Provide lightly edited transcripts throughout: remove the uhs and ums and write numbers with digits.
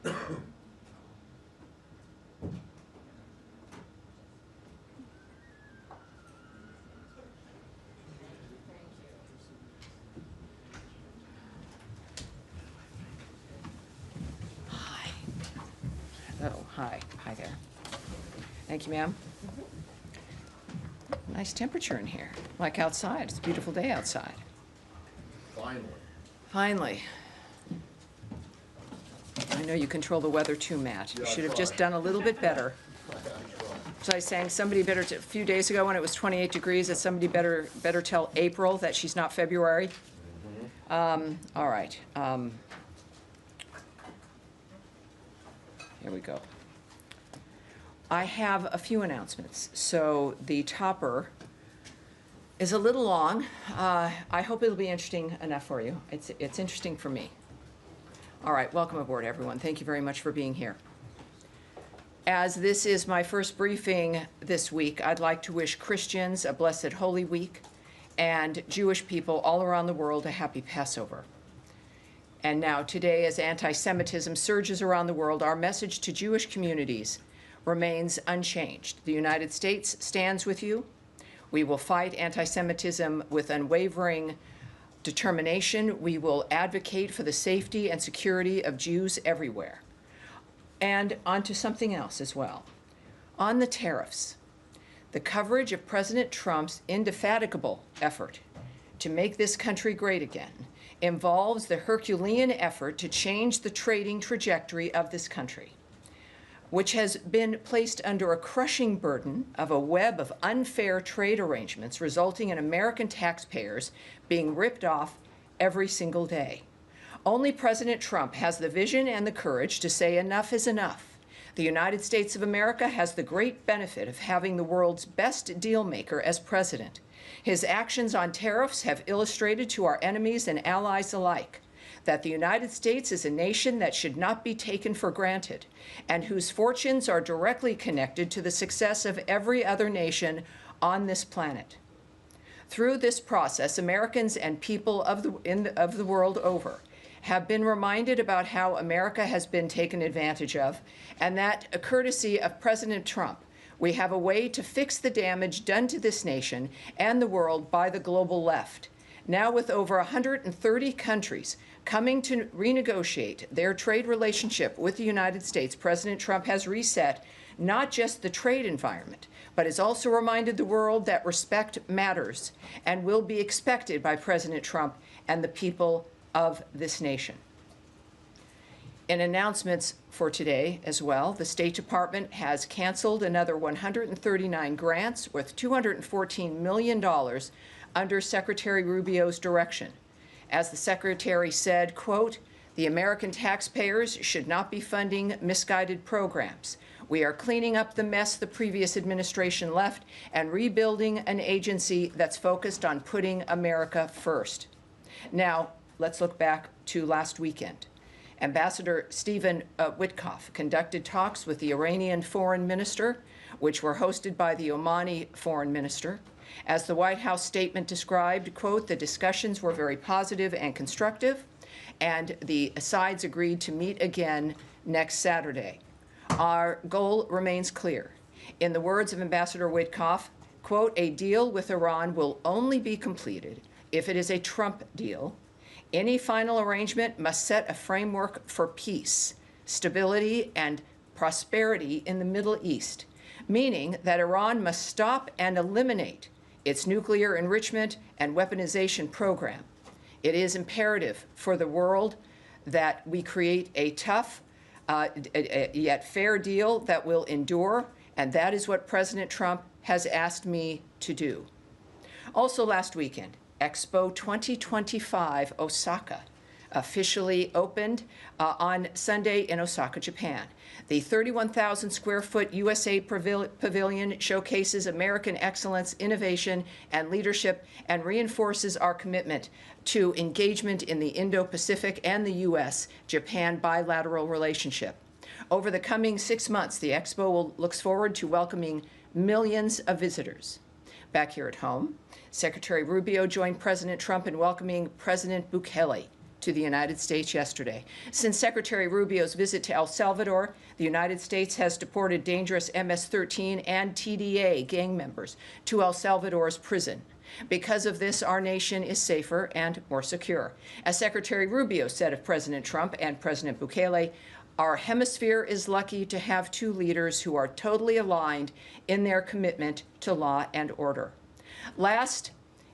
Oh, hi. Hi there. Thank you, ma'am. Nice temperature in here, like outside. It's a beautiful day outside. Finally. Finally. I know you control the weather too, Matt. You Yeah, should have I just try. done a little bit better. So I was saying somebody better, a few days ago when it was 28 degrees, that somebody better tell April that she's not February. All right. Here we go. I have a few announcements. So the topper is a little long. I hope it'll be interesting enough for you. It's interesting for me. All right, welcome aboard, everyone. Thank you very much for being here. As this is my first briefing this week, I'd like to wish Christians a blessed Holy Week and Jewish people all around the world a happy Passover. And now, today, as anti-Semitism surges around the world, our message to Jewish communities remains unchanged. The United States stands with you. We will fight anti-Semitism with unwavering determination. We will advocate for the safety and security of Jews everywhere. And on to something else as well. On the tariffs, the coverage of President Trump's indefatigable effort to make this country great again involves the Herculean effort to change the trading trajectory of this country, which has been placed under a crushing burden of a web of unfair trade arrangements resulting in American taxpayers being ripped off every single day. Only President Trump has the vision and the courage to say enough is enough. The United States of America has the great benefit of having the world's best deal maker as president. His actions on tariffs have illustrated to our enemies and allies alike that the United States is a nation that should not be taken for granted and whose fortunes are directly connected to the success of every other nation on this planet. Through this process, Americans and people of the world over have been reminded about how America has been taken advantage of, and that, courtesy of President Trump, we have a way to fix the damage done to this nation and the world by the global left. Now, with over 130 countries coming to renegotiate their trade relationship with the United States, President Trump has reset not just the trade environment, but has also reminded the world that respect matters and will be expected by President Trump and the people of this nation. In announcements for today as well, the State Department has canceled another 139 grants worth $214 million under Secretary Rubio's direction. As the Secretary said, quote, "The American taxpayers should not be funding misguided programs. We are cleaning up the mess the previous administration left and rebuilding an agency that's focused on putting America first." Now, let's look back to last weekend. Ambassador Stephen Witkoff conducted talks with the Iranian foreign minister, which were hosted by the Omani foreign minister. As the White House statement described, quote, "The discussions were very positive and constructive, and the sides agreed to meet again next Saturday. Our goal remains clear. In the words of Ambassador Witkoff, quote, "A deal with Iran will only be completed if it is a Trump deal. Any final arrangement must set a framework for peace, stability, and prosperity in the Middle East, meaning that Iran must stop and eliminate its nuclear enrichment and weaponization program. It is imperative for the world that we create a tough yet fair deal that will endure, and that is what President Trump has asked me to do." Also last weekend, Expo 2025 Osaka officially opened on Sunday in Osaka, Japan. The 31,000 square foot USA Pavilion showcases American excellence, innovation, and leadership, and reinforces our commitment to engagement in the Indo-Pacific and the U.S.-Japan bilateral relationship. Over the coming 6 months, the Expo looks forward to welcoming millions of visitors. Back here at home, Secretary Rubio joined President Trump in welcoming President Bukele to the United States yesterday. Since Secretary Rubio's visit to El Salvador, the United States has deported dangerous MS-13 and TDA gang members to El Salvador's prison. Because of this, our nation is safer and more secure. As Secretary Rubio said of President Trump and President Bukele, our hemisphere is lucky to have two leaders who are totally aligned in their commitment to law and order. Last,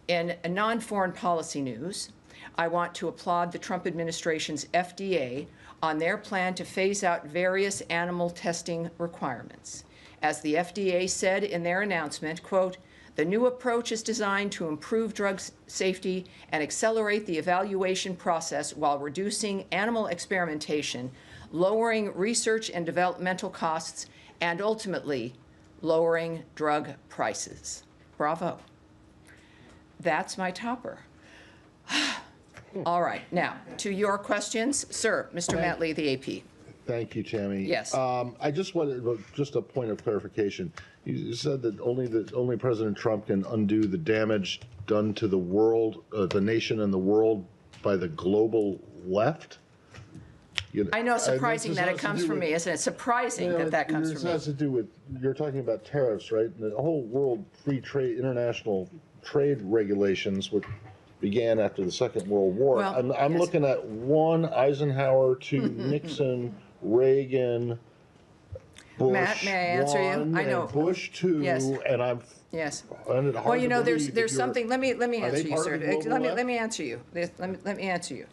in non-foreign policy news, I want to applaud the Trump administration's FDA on their plan to phase out various animal testing requirements. As the FDA said in their announcement, quote, "The new approach is designed to improve drug safety and accelerate the evaluation process while reducing animal experimentation, lowering research and developmental costs, and ultimately lowering drug prices." Bravo. That's my topper. All right, now, to your questions. Sir, Mr. Matt Lee, the AP. Thank you, Tammy. Yes. I just wanted, just a point of clarification. You said that only President Trump can undo the damage done to the world, the nation and the world by the global left? I know, surprising that it comes from me, isn't it? Surprising that comes from me. It has to do with, you're talking about tariffs, right? The whole world free trade, international trade regulations, which began after the Second World War. Well, I'm yes. looking at one Eisenhower, two Nixon, Reagan, Bush, Matt, may I answer you? one, I know. and Bush two, Yes. and I'm. Yes. Find it hard Well, you to know, believe there's that something. Let me are they answer you, part sir. of the global Let left? me answer you. Let me answer you.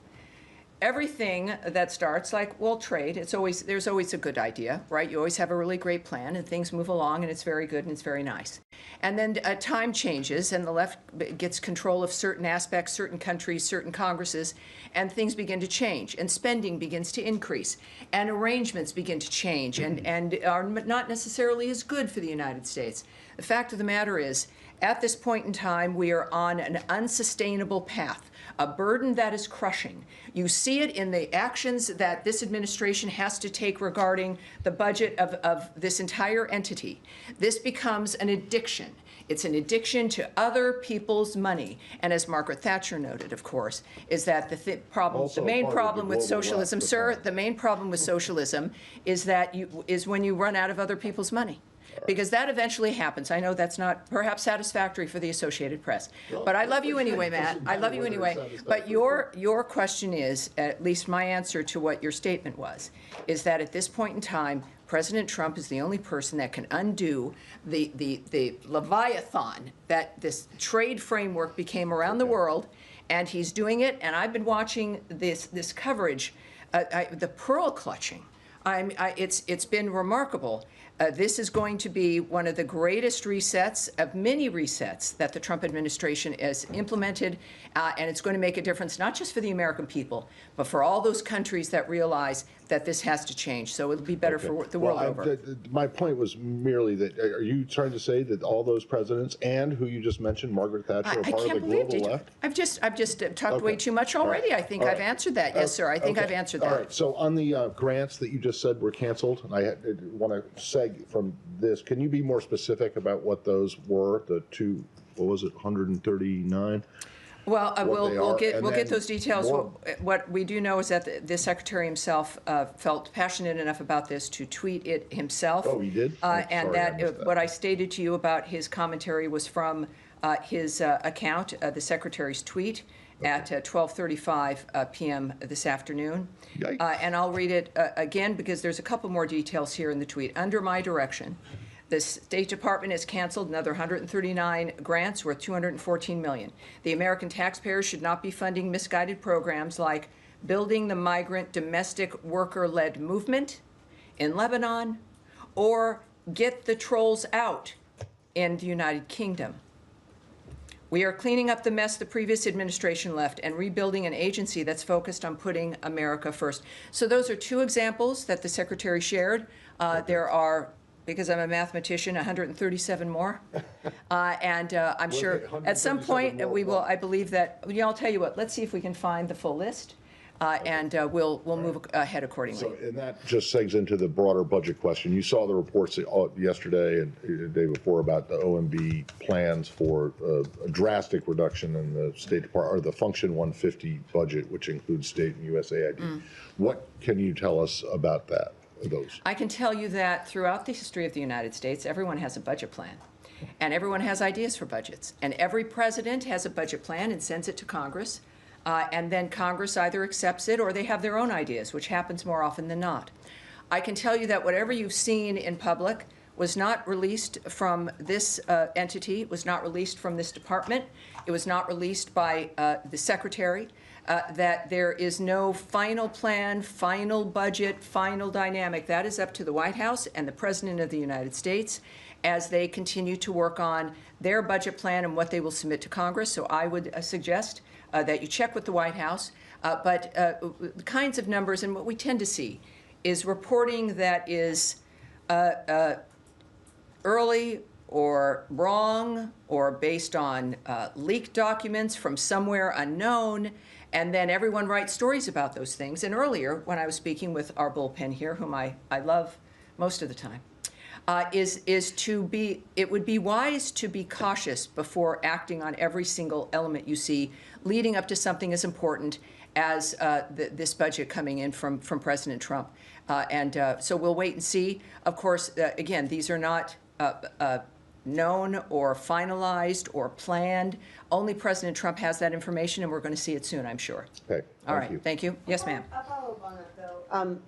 Everything that starts like, well, trade, there's always a good idea, right? You always have a really great plan and things move along and it's very good and it's very nice. And then time changes and the left gets control of certain aspects, certain countries, certain Congresses, and things begin to change and spending begins to increase and arrangements begin to change and are not necessarily as good for the United States. The fact of the matter is, at this point in time, we are on an unsustainable path, a burden that is crushing. You see it in the actions that this administration has to take regarding the budget of this entire entity. This becomes an addiction. It's an addiction to other people's money. And as Margaret Thatcher noted, of course, is that the main problem with socialism, sir, the main problem with socialism is that is when you run out of other people's money. Because that eventually happens. I know that's not perhaps satisfactory for the Associated Press. But I love you anyway, Matt. I love you anyway. But your question is, at least my answer to what your statement was, is that at this point in time, President Trump is the only person that can undo the Leviathan that this trade framework became around the world, and he's doing it. And I've been watching this coverage, the pearl clutching. It's been remarkable. This is going to be one of the greatest resets of many resets that the Trump administration has implemented, and it's going to make a difference not just for the American people, but for all those countries that realize that this has to change. So it'll be better for the world over. My point was merely that, are you trying to say that all those presidents and who you just mentioned, Margaret Thatcher, are part of the global left? I've just talked way too much already. I think I've answered that. Yes, sir. I think I've answered that. All right. So on the grants that you just said were canceled, and I want to seg from this, can you be more specific about what those were? The two, what was it, 139? Well, we'll get those details. More. What we do know is that the secretary himself felt passionate enough about this to tweet it himself. Oh, he did? And that what I stated to you about his commentary was from his account, the secretary's tweet, at 12:35 p.m. this afternoon. And I'll read it again because there's a couple more details here in the tweet. Under my direction, the State Department has canceled another 139 grants worth $214 million. The American taxpayers should not be funding misguided programs like building the migrant domestic worker-led movement in Lebanon or get the trolls out in the United Kingdom. We are cleaning up the mess the previous administration left and rebuilding an agency that's focused on putting America first. So those are two examples that the secretary shared. There are, because I'm a mathematician, 137 more. And I'm sure at some point we will, I believe that, I'll tell you what, let's see if we can find the full list. and we'll move ahead accordingly. So, and that just segs into the broader budget question. You saw the reports yesterday and the day before about the OMB plans for a drastic reduction in the State Department, or the Function 150 budget, which includes state and USAID. What can you tell us about that, those? I can tell you that throughout the history of the United States, everyone has a budget plan. And everyone has ideas for budgets. And every president has a budget plan and sends it to Congress. And then Congress either accepts it or they have their own ideas, which happens more often than not. I can tell you that whatever you've seen in public was not released from this entity, was not released from this department. It was not released by the secretary. That there is no final plan, final budget, final dynamic. That is up to the White House and the President of the United States as they continue to work on their budget plan and what they will submit to Congress. So I would suggest that you check with the White House. But the kinds of numbers, and what we tend to see, is reporting that is early or wrong or based on leaked documents from somewhere unknown, and then everyone writes stories about those things. And earlier, when I was speaking with our bullpen here, whom I love most of the time, it would be wise to be cautious before acting on every single element you see leading up to something as important as this budget coming in from President Trump. So we'll wait and see. Of course, again, these are not known or finalized or planned. Only President Trump has that information, and we're going to see it soon, I'm sure. Okay. All right. Thank you. Yes, ma'am. I'll follow up on that, though.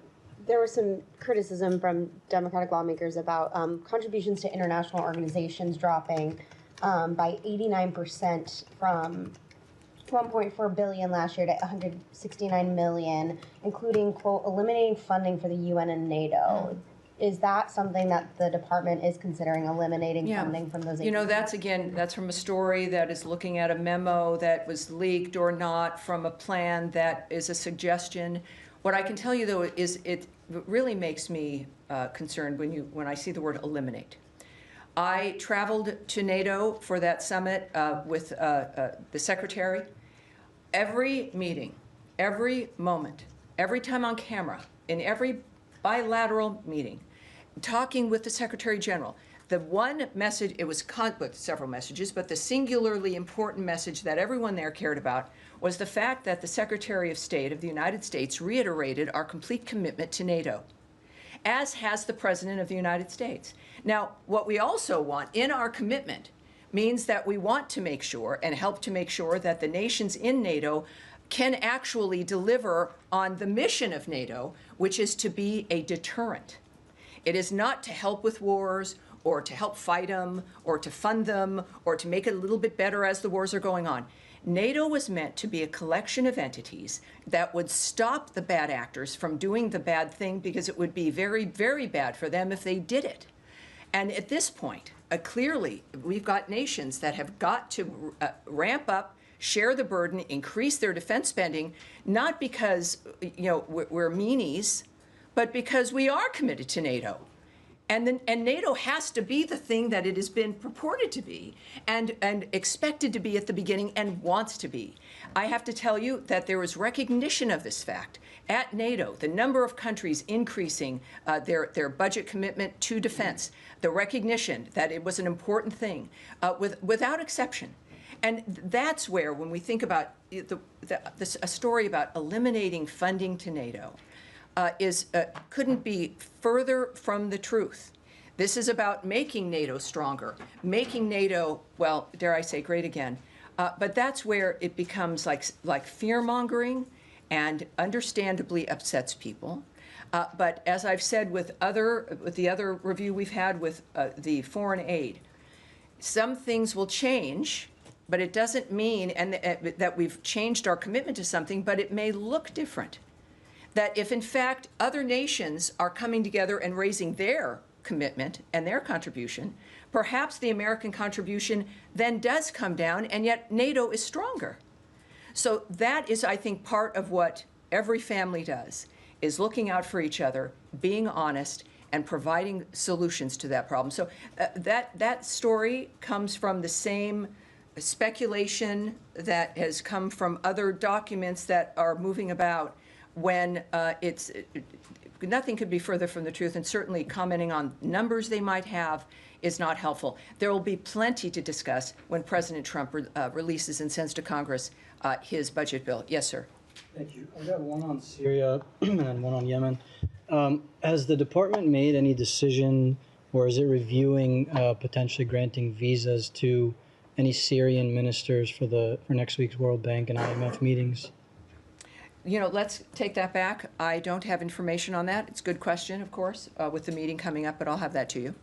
There was some criticism from Democratic lawmakers about contributions to international organizations dropping by 89% from $1.4 billion last year to $169 million, including, quote, eliminating funding for the UN and NATO. Is that something that the department is considering, eliminating funding from those agencies? You know, that's from a story that is looking at a memo that was leaked or not from a plan that is a suggestion. What I can tell you, though, is it really makes me concerned when I see the word eliminate. I traveled to NATO for that summit with the secretary. Every meeting, every moment, every time on camera, in every bilateral meeting, talking with the Secretary General, the one message, it was with several messages, but the singularly important message that everyone there cared about was the fact that the Secretary of State of the United States reiterated our complete commitment to NATO, as has the President of the United States. Now, what we also want in our commitment means that we want to make sure and help to make sure that the nations in NATO can actually deliver on the mission of NATO, which is to be a deterrent. It is not to help with wars or to help fight them or to fund them or to make it a little bit better as the wars are going on. NATO was meant to be a collection of entities that would stop the bad actors from doing the bad thing, because it would be very, very bad for them if they did it. And at this point, clearly, we've got nations that have got to ramp up, share the burden, increase their defense spending, not because we're meanies, but because we are committed to NATO. And NATO has to be the thing that it has been purported to be and expected to be at the beginning and wants to be. I have to tell you that there was recognition of this fact at NATO, the number of countries increasing their budget commitment to defense, the recognition that it was an important thing, without exception. And that's where, when we think about a story about eliminating funding to NATO, couldn't be further from the truth. This is about making NATO stronger, making NATO, well, dare I say, great again. But that's where it becomes like fear-mongering and understandably upsets people. But as I've said with the other review we've had with the foreign aid, some things will change, but it doesn't mean that we've changed our commitment to something, but it may look different. That if, in fact, other nations are coming together and raising their commitment and their contribution, perhaps the American contribution then does come down, and yet NATO is stronger. So that is, I think, part of what every family does, is looking out for each other, being honest, and providing solutions to that problem. So that story comes from the same speculation that has come from other documents that are moving about when nothing could be further from the truth, and certainly commenting on numbers they might have is not helpful. There will be plenty to discuss when President Trump releases and sends to Congress his budget bill. Yes, sir. Thank you. I've got one on Syria and one on Yemen. Has the department made any decision, or is it reviewing potentially granting visas to any Syrian ministers for next week's World Bank and IMF meetings? You know, let's take that back. I don't have information on that. It's a good question, of course, with the meeting coming up, but I'll have that to you.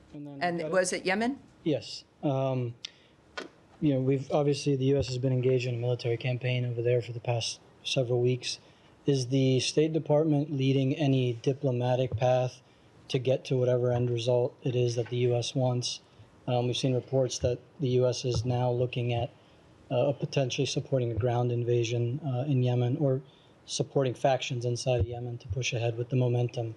And was it Yemen? Yes. You know, the U.S. has been engaged in a military campaign over there for the past several weeks. Is the State Department leading any diplomatic path to get to whatever end result it is that the U.S. wants? We've seen reports that the U.S. is now looking at potentially supporting a ground invasion in Yemen, or supporting factions inside of Yemen to push ahead with the momentum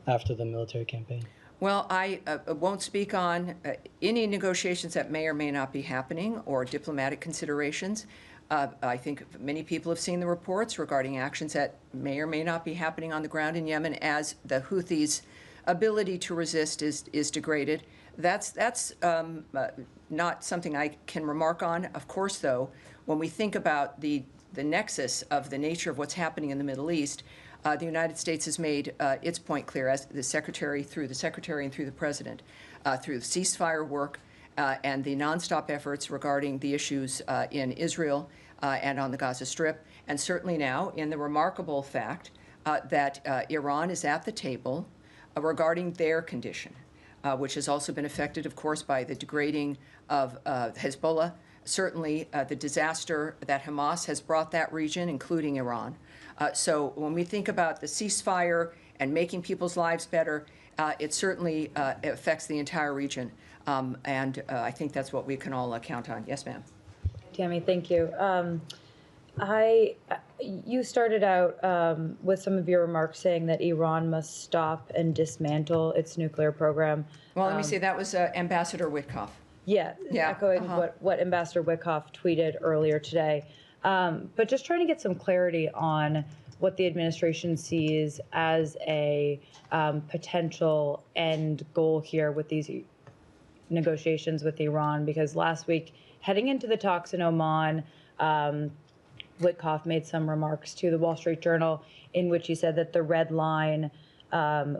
after the military campaign. Well, I won't speak on any negotiations that may or may not be happening or diplomatic considerations. I think many people have seen the reports regarding actions that may or may not be happening on the ground in Yemen as the Houthis' ability to resist is degraded. That's not something I can remark on. Of course, though, when we think about the nexus of the nature of what's happening in the Middle East, the United States has made its point clear, as the Secretary and through the President, through the ceasefire work and the nonstop efforts regarding the issues in Israel and on the Gaza Strip, and certainly now in the remarkable fact that Iran is at the table regarding their condition, which has also been affected, of course, by the degrading of Hezbollah. Certainly, the disaster that Hamas has brought that region, including Iran. So when we think about the ceasefire and making people's lives better, it certainly affects the entire region. And I think that's what we can all count on. Yes, ma'am. Tammy, thank you. You started out with some of your remarks saying that Iran must stop and dismantle its nuclear program. Well, let me say that was Ambassador Witkoff. Yeah, echoing what Ambassador Witkoff tweeted earlier today. But just trying to get some clarity on what the administration sees as a potential end goal here with these negotiations with Iran, because last week, heading into the talks in Oman, Witkoff made some remarks to the Wall Street Journal in which he said that the red line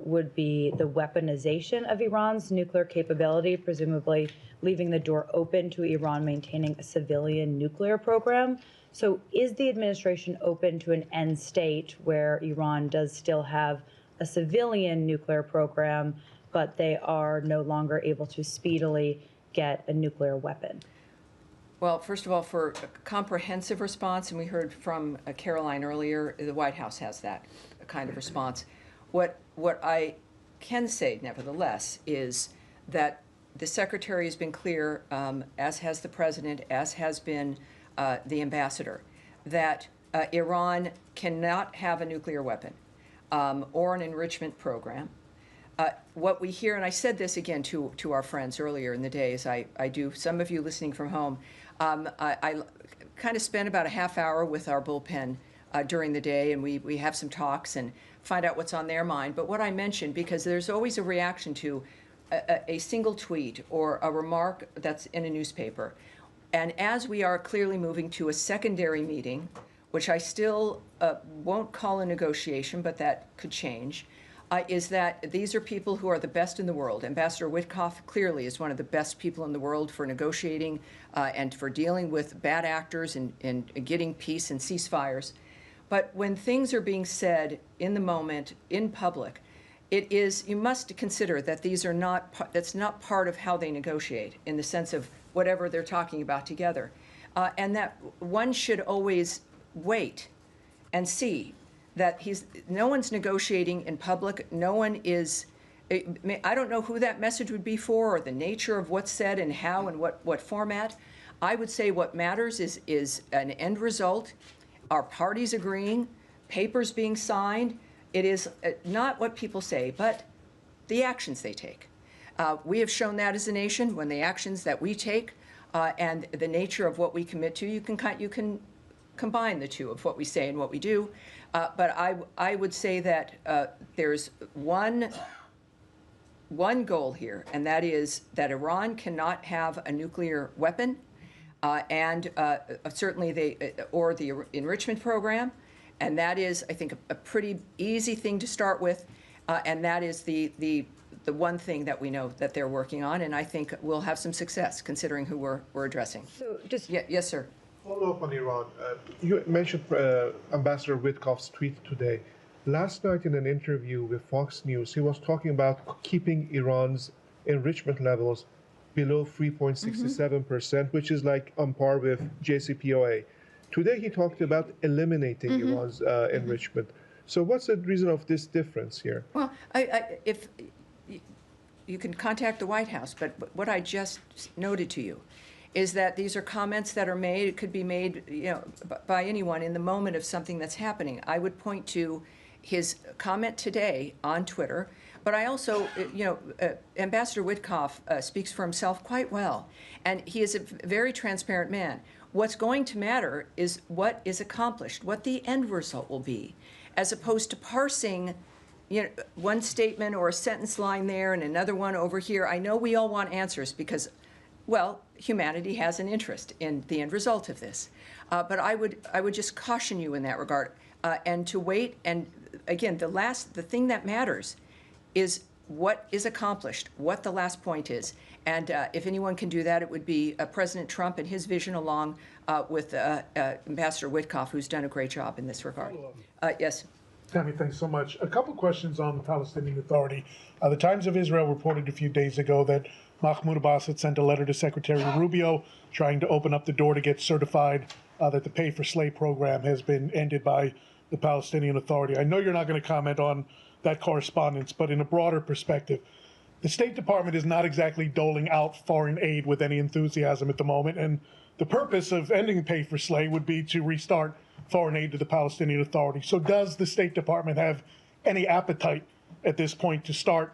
would be the weaponization of Iran's nuclear capability, presumably leaving the door open to Iran maintaining a civilian nuclear program. So is the administration open to an end state where Iran does still have a civilian nuclear program, but they are no longer able to speedily get a nuclear weapon? Well, first of all, for a comprehensive response, and we heard from Caroline earlier, the White House has that kind of response. What I can say, nevertheless, is that the Secretary has been clear, as has the President, as has been the Ambassador, that Iran cannot have a nuclear weapon or an enrichment program. What we hear, and I said this again to our friends earlier in the day, as I do, some of you listening from home, I kind of spend about a half hour with our bullpen during the day, and we have some talks and find out what's on their mind. But what I mentioned, because there's always a reaction to a single tweet or a remark that's in a newspaper. And as we are clearly moving to a secondary meeting, which I still won't call a negotiation, but that could change, is that these are people who are the best in the world. Ambassador Witkoff clearly is one of the best people in the world for negotiating and for dealing with bad actors and getting peace and ceasefires. But when things are being said in the moment, in public, you must consider that that's not part of how they negotiate in the sense of whatever they're talking about together. And that one should always wait and see that no one's negotiating in public. No one is, I don't know who that message would be for or the nature of what's said and how and what format. I would say what matters is an end result, our parties agreeing, papers being signed. It is not what people say, but the actions they take. We have shown that as a nation when the actions that we take and the nature of what we commit to, you can combine the two of what we say and what we do. But I would say that there's one goal here, and that is that Iran cannot have a nuclear weapon, and certainly the enrichment program, and that is, I think, a pretty easy thing to start with, and that is the one thing that we know that they're working on, and I think we'll have some success considering who we're addressing. So just Yes, sir. Follow up on Iran. You mentioned Ambassador Witkoff's tweet today. Last night in an interview with Fox News, he was talking about keeping Iran's enrichment levels below 3.67%, which is like on par with JCPOA. Today he talked about eliminating Iran's enrichment. So what's the reason of this difference here? Well, if you can contact the White House, but what I just noted to you is that these are comments that are made. It could be made, by anyone in the moment of something that's happening. I would point to his comment today on Twitter, but I also, Ambassador Witkoff speaks for himself quite well, and he is a very transparent man. What's going to matter is what is accomplished, what the end result will be, as opposed to parsing one statement or a sentence line there and another one over here. I know we all want answers because, well, humanity has an interest in the end result of this. But I would just caution you in that regard, and to wait. And again, the thing that matters is what is accomplished, what the last point is. And if anyone can do that, it would be President Trump and his vision, along with Ambassador Witkoff, who's done a great job in this regard. Yes. Tammy, thanks so much. A couple questions on the Palestinian Authority. The Times of Israel reported a few days ago that Mahmoud Abbas had sent a letter to Secretary Rubio trying to open up the door to get certified that the pay-for-slay program has been ended by the Palestinian Authority. I know you're not going to comment on that correspondence, but in a broader perspective, the State Department is not exactly doling out foreign aid with any enthusiasm at the moment, and the purpose of ending pay-for-slay would be to restart foreign aid to the Palestinian Authority. So does the State Department have any appetite at this point to start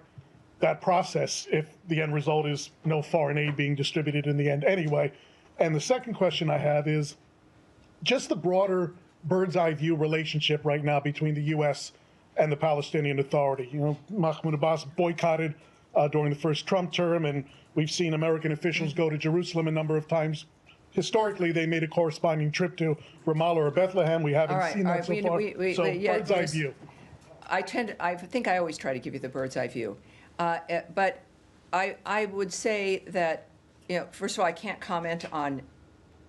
that process if the end result is no foreign aid being distributed in the end anyway? And the second question I have is just the broader bird's eye view relationship right now between the U.S. and the Palestinian Authority. Mahmoud Abbas boycotted during the first Trump term, and we've seen American officials go to Jerusalem a number of times. Historically, they made a corresponding trip to Ramallah or Bethlehem. We haven't seen that so far. So bird's eye view. I think I always try to give you the bird's eye view. But I would say that, first of all, I can't comment on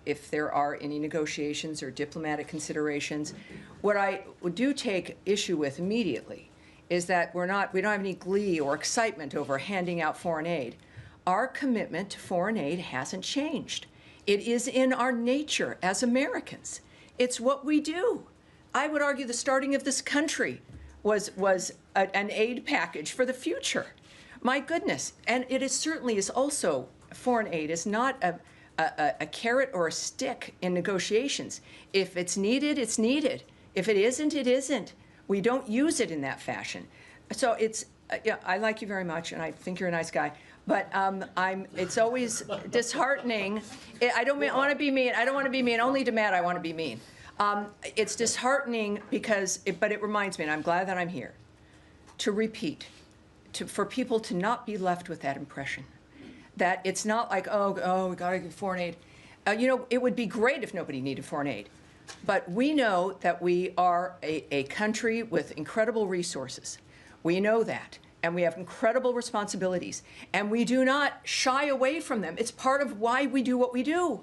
if there are any negotiations or diplomatic considerations. What I do take issue with immediately is that we don't have any glee or excitement over handing out foreign aid. Our commitment to foreign aid hasn't changed. It is in our nature as Americans. It's what we do. I would argue the starting of this country was an aid package for the future. My goodness. And it certainly is also, foreign aid is not a carrot or a stick in negotiations. If it's needed, it's needed. If it isn't, it isn't. We don't use it in that fashion. So I like you very much, and I think you're a nice guy. But it's always disheartening. I don't want to be mean. I don't want to be mean. Only to Matt, I want to be mean. It's disheartening but it reminds me, and I'm glad that I'm here, to repeat, for people to not be left with that impression, that it's not like, oh, we got to give foreign aid. It would be great if nobody needed foreign aid. But we know that we are a country with incredible resources. We know that. And we have incredible responsibilities, and we do not shy away from them. It's part of why we do what we do.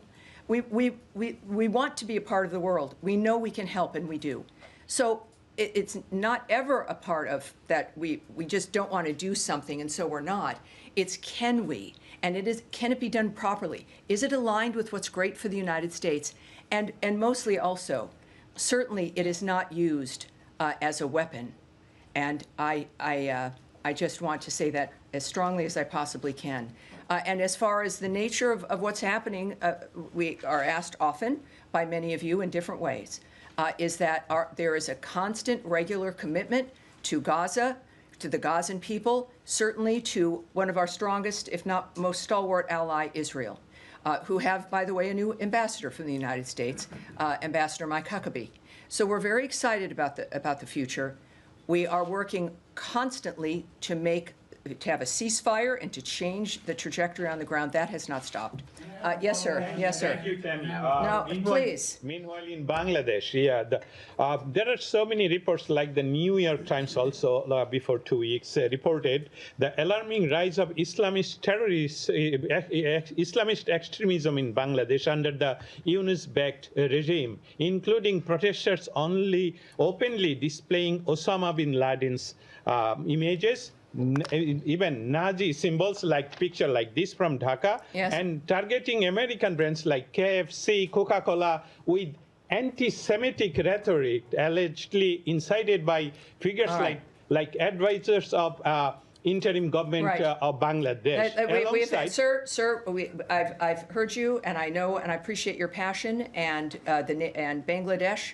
We want to be a part of the world. We know we can help, and we do. So it's not ever a part of that we just don't want to do something, and so we're not. It's can we, and can it be done properly? Is it aligned with what's great for the United States? And mostly also, certainly it is not used as a weapon. And I just want to say that as strongly as I possibly can. And as far as the nature of what's happening, we are asked often by many of you in different ways, is that there is a constant, regular commitment to Gaza, to the Gazan people, certainly to one of our strongest, if not most stalwart ally, Israel. who have, by the way, a new ambassador from the United States, Ambassador Mike Huckabee. So we're very excited about the future. We are working constantly to have a ceasefire and to change the trajectory on the ground. That has not stopped. Yes, sir. Yes, sir. Thank you, Tammy. No, please. Meanwhile, in Bangladesh, there are so many reports, like the New York Times also before 2 weeks reported the alarming rise of Islamist terrorists, Islamist extremism in Bangladesh under the Yunus-backed regime, including protesters openly displaying Osama bin Laden's images, even Nazi symbols like picture like this from Dhaka, yes, and targeting American brands like KFC, Coca-Cola with anti-Semitic rhetoric allegedly incited by figures like advisors of interim government of Bangladesh. I've heard you, and I know and I appreciate your passion, and Bangladesh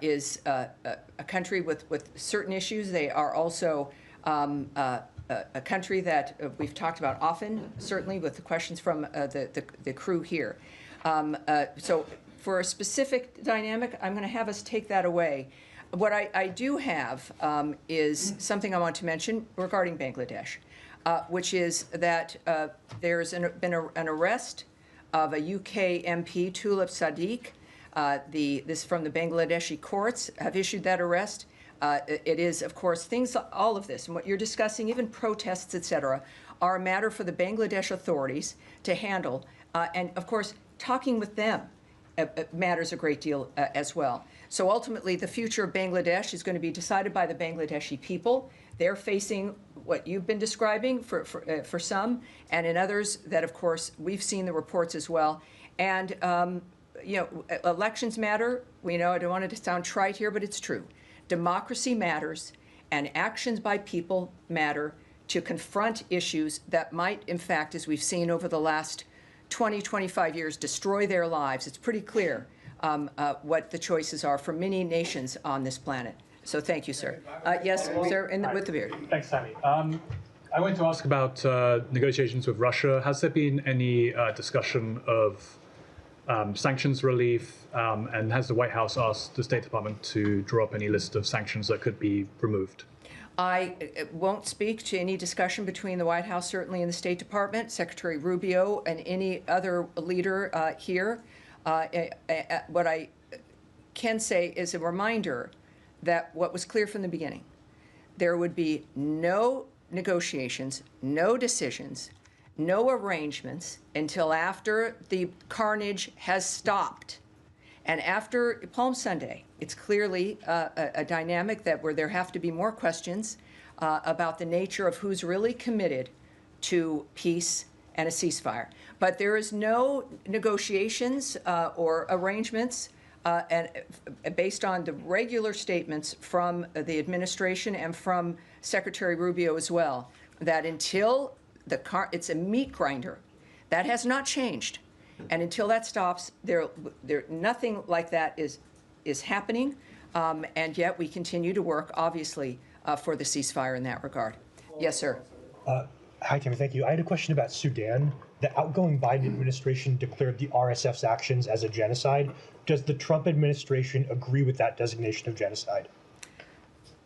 is a country with certain issues. They are also a country that we've talked about often, certainly with the questions from the crew here. So for a specific dynamic, I'm going to have us take that away. What I do have is something I want to mention regarding Bangladesh, which is that there's been an arrest of a UK MP, Tulip Sadiq. This from the Bangladeshi courts have issued that arrest. It is, of course, all of this, and what you're discussing, even protests, et cetera, are a matter for the Bangladesh authorities to handle. And, of course, talking with them matters a great deal as well. So ultimately, the future of Bangladesh is going to be decided by the Bangladeshi people. They're facing what you've been describing for some, and in others that, of course, we've seen the reports as well. And, elections matter. We know, I don't want it to sound trite here, but it's true. Democracy matters, and actions by people matter to confront issues that might, in fact, as we've seen over the last 20, 25 years, destroy their lives. It's pretty clear what the choices are for many nations on this planet. So thank you, sir. Yes, sir, with the beard. Thanks, Tammy. I want to ask about negotiations with Russia. Has there been any discussion of sanctions relief, and has the White House asked the State Department to draw up any list of sanctions that could be removed? I won't speak to any discussion between the White House, certainly, and the State Department, Secretary Rubio, and any other leader here. What I can say is a reminder that what was clear from the beginning, there would be no negotiations, no decisions, no arrangements until after the carnage has stopped. And after Palm Sunday, it's clearly a dynamic where there have to be more questions about the nature of who's really committed to peace and a ceasefire. But there is no negotiations or arrangements and based on the regular statements from the administration and from Secretary Rubio as well, that until it's a meat grinder. That has not changed. And until that stops, nothing like that is happening. And yet we continue to work, obviously, for the ceasefire in that regard. Yes, sir. Hi, Tammy. Thank you. I had a question about Sudan. The outgoing Biden administration declared the RSF's actions as a genocide. Does the Trump administration agree with that designation of genocide?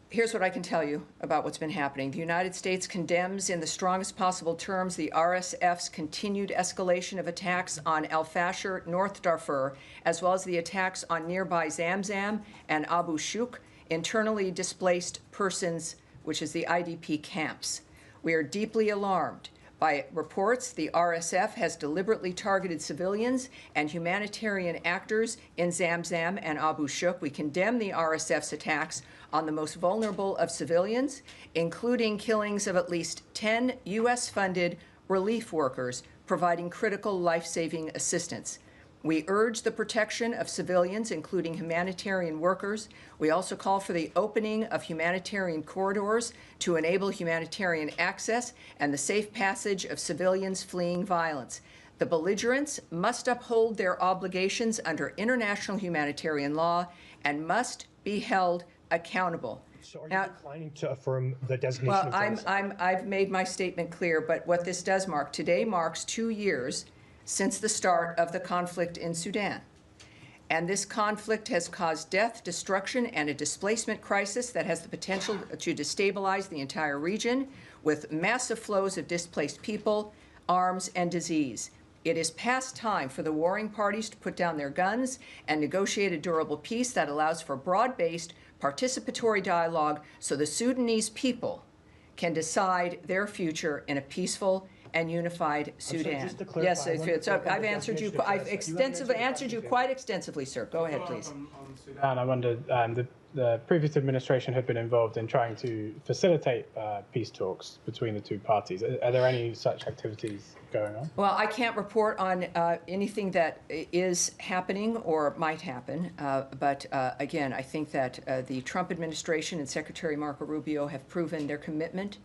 Here's what I can tell you about what's been happening. The United States condemns in the strongest possible terms the RSF's continued escalation of attacks on Al Fasher, North Darfur, as well as the attacks on nearby Zamzam and Abu Shuk, internally displaced persons, which is the IDP camps. We are deeply alarmed by reports the RSF has deliberately targeted civilians and humanitarian actors in Zamzam and Abu Shuk. We condemn the RSF's attacks on the most vulnerable of civilians, including killings of at least 10 U.S.-funded relief workers providing critical life-saving assistance. We urge the protection of civilians, including humanitarian workers. We also call for the opening of humanitarian corridors to enable humanitarian access and the safe passage of civilians fleeing violence. The belligerents must uphold their obligations under international humanitarian law and must be held accountable. So are you declining to affirm the designation of genocide? I've made my statement clear, but what this does mark, today marks 2 years since the start of the conflict in Sudan. And this conflict has caused death, destruction, and a displacement crisis that has the potential to destabilize the entire region with massive flows of displaced people, arms, and disease. It is past time for the warring parties to put down their guns and negotiate a durable peace that allows for broad-based participatory dialogue so the Sudanese people can decide their future in a peaceful and unified Sudan. just to clarify, Yes, I wanted to clarify I've the answered you. definition of I've genocide. extensively answered you quite extensively, sir. Go ahead, please. On Sudan, I wondered, the previous administration had been involved in trying to facilitate peace talks between the two parties. Are there any such activities going on? Well, I can't report on anything that is happening or might happen, but again, I think that the Trump administration and Secretary Marco Rubio have proven their commitment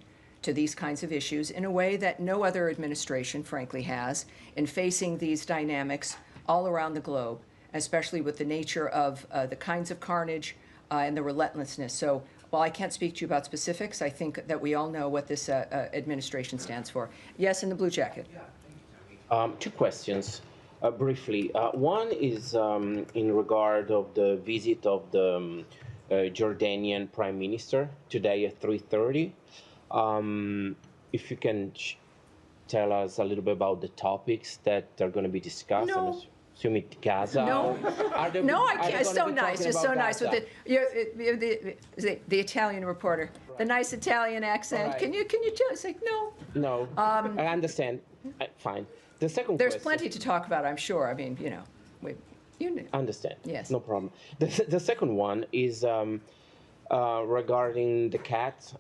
to these kinds of issues in a way that no other administration, frankly, has in facing these dynamics all around the globe, especially with the nature of the kinds of carnage and the relentlessness. So while I can't speak to you about specifics, I think that we all know what this administration stands for. Yes, in the blue jacket. Two questions, briefly. One is in regard of the visit of the Jordanian Prime Minister today at 3:30. If you can tell us a little bit about the topics that are going to be discussed. No. I'm assuming Gaza. No, I can't. It's so nice. It's so nice with the Italian reporter, the nice Italian accent. Right. Can you tell? It's like no. No, I understand. Fine. The second There's question. plenty to talk about, I'm sure. I mean, you know. Understand. Yes. No problem. The second one is regarding the CAT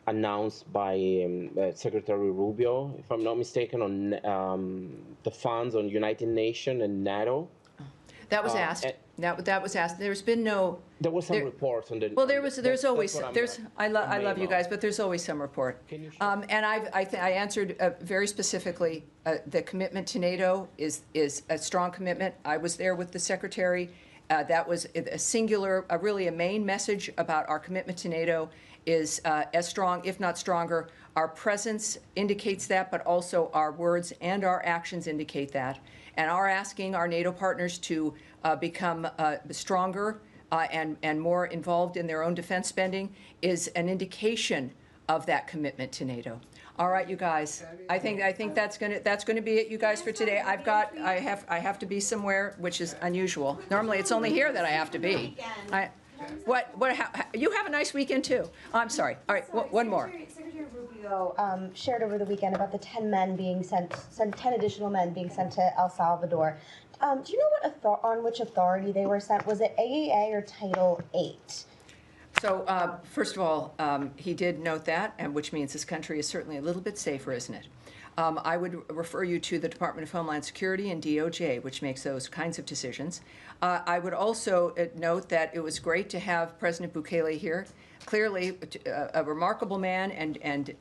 announced by Secretary Rubio, if I'm not mistaken, on the funds on United Nations and NATO. That was asked. That was asked. There's been no. There was some reports on the. Well, there's always what I'm there's. I love you about. guys, but there's always some report. Can you share? And I answered very specifically. The commitment to NATO is a strong commitment. I was there with the secretary. That was a singular, really a main message about our commitment to NATO is as strong, if not stronger. Our presence indicates that, but also our words and our actions indicate that. And our asking our NATO partners to become stronger and more involved in their own defense spending is an indication of that commitment to NATO. All right, you guys. I think that's gonna be it, you guys, for today. I have to be somewhere, which is unusual. Normally, it's only here that I have to be. You have a nice weekend too. Oh, I'm sorry. All right, one more. Secretary Rubio shared over the weekend about the 10 additional men being sent to El Salvador. Do you know on which authority they were sent? Was it AEA or Title VIII? So, first of all, he did note that, and which means this country is certainly a little bit safer, isn't it? I would refer you to the Department of Homeland Security and DOJ, which makes those kinds of decisions. I would also note that it was great to have President Bukele here. Clearly, a remarkable man and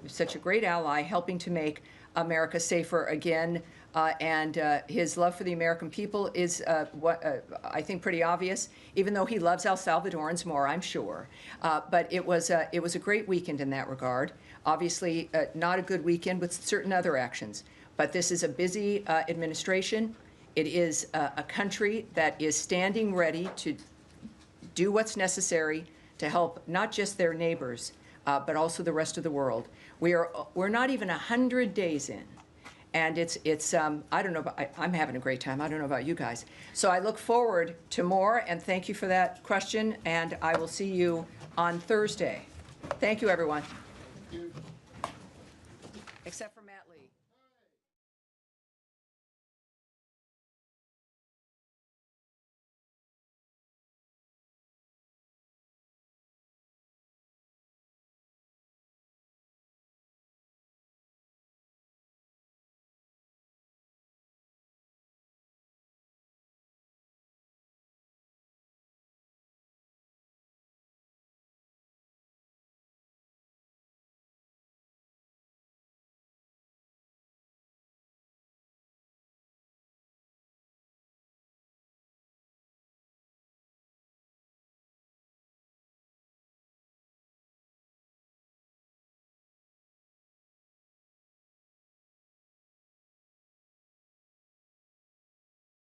such a great ally, helping to make America safer again. And his love for the American people is I think pretty obvious, even though he loves El Salvadorans more, I'm sure. But it was a great weekend in that regard. Obviously, not a good weekend with certain other actions. But this is a busy administration. It is a country that is standing ready to do what's necessary to help not just their neighbors, but also the rest of the world. We're not even 100 days in. And it's I don't know, I'm having a great time. I don't know about you guys. So I look forward to more, and thank you for that question, and I will see you on Thursday. Thank you, everyone. Except for